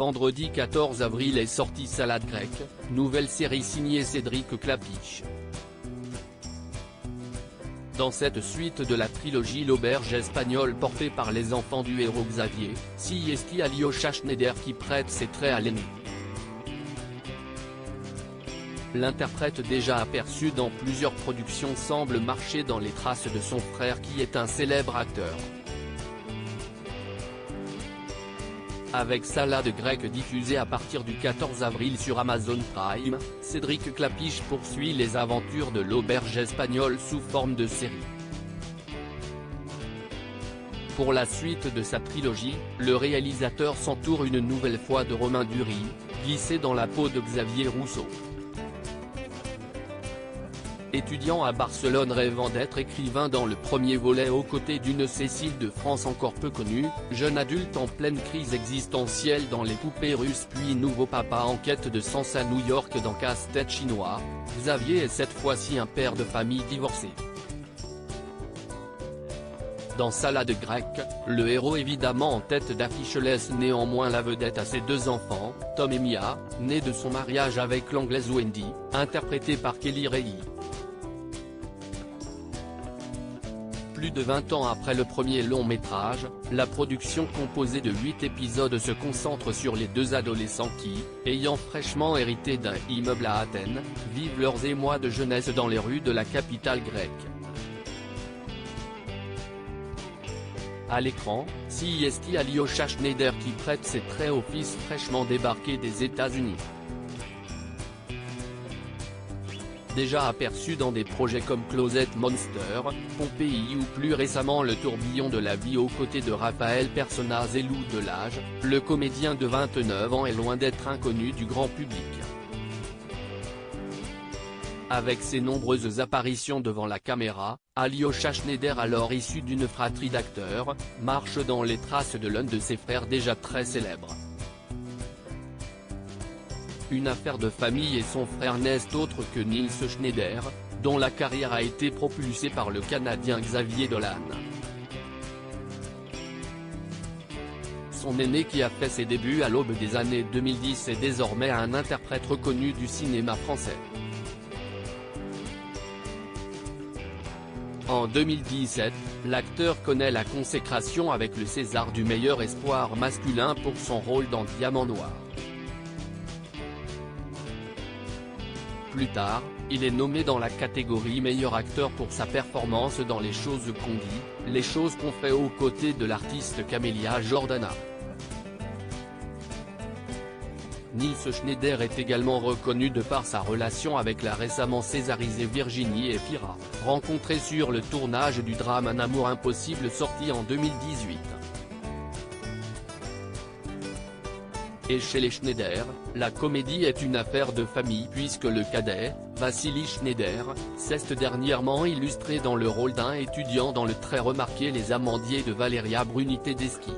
vendredi 14 avril est sortie Salade grecque, nouvelle série signée Cédric Klapisch. Dans cette suite de la trilogie L'auberge espagnole portée par les enfants du héros Xavier, c'est Alyosha Schneider qui prête ses traits à l'aîné. L'interprète déjà aperçu dans plusieurs productions semble marcher dans les traces de son frère qui est un célèbre acteur. Avec Salade grecque diffusée à partir du 14 avril sur Amazon Prime, Cédric Klapisch poursuit les aventures de l'auberge espagnole sous forme de série. Pour la suite de sa trilogie, le réalisateur s'entoure une nouvelle fois de Romain Duris, glissé dans la peau de Xavier Rousseau. Étudiant à Barcelone rêvant d'être écrivain dans le premier volet aux côtés d'une Cécile de France encore peu connue, jeune adulte en pleine crise existentielle dans Les poupées russes puis nouveau papa en quête de sens à New York dans Casse-tête chinois, Xavier est cette fois-ci un père de famille divorcé. Dans Salade grecque, le héros évidemment en tête d'affiche laisse néanmoins la vedette à ses deux enfants, Tom et Mia, nés de son mariage avec l'anglaise Wendy, interprétée par Kelly Reilly. Plus de 20 ans après le premier long-métrage, la production composée de 8 épisodes se concentre sur les deux adolescents qui, ayant fraîchement hérité d'un immeuble à Athènes, vivent leurs émois de jeunesse dans les rues de la capitale grecque. À l'écran, c'est Alyosha Schneider qui prête ses traits au fils fraîchement débarqué des États-Unis. Déjà aperçu dans des projets comme Closet Monster, Pompéi ou plus récemment Le tourbillon de la vie aux côtés de Raphaël Persona et Lou Delage, le comédien de 29 ans est loin d'être inconnu du grand public. Avec ses nombreuses apparitions devant la caméra, Alyosha Schneider, alors issu d'une fratrie d'acteurs, marche dans les traces de l'un de ses frères déjà très célèbre. Une affaire de famille et son frère n'est autre que Nils Schneider, dont la carrière a été propulsée par le Canadien Xavier Dolan. Son aîné qui a fait ses débuts à l'aube des années 2010 est désormais un interprète reconnu du cinéma français. En 2017, l'acteur connaît la consécration avec le César du meilleur espoir masculin pour son rôle dans Diamant noir. Plus tard, il est nommé dans la catégorie meilleur acteur pour sa performance dans Les choses qu'on dit, les choses qu'on fait aux côtés de l'artiste Camélia Jordana. Nils Schneider est également reconnu de par sa relation avec la récemment césarisée Virginie Efira, rencontrée sur le tournage du drame Un amour impossible sorti en 2018. Et chez les Schneider, la comédie est une affaire de famille puisque le cadet, Vassili Schneider, s'est dernièrement illustré dans le rôle d'un étudiant dans le très remarqué Les Amandiers de Valeria Bruni Tedeschi.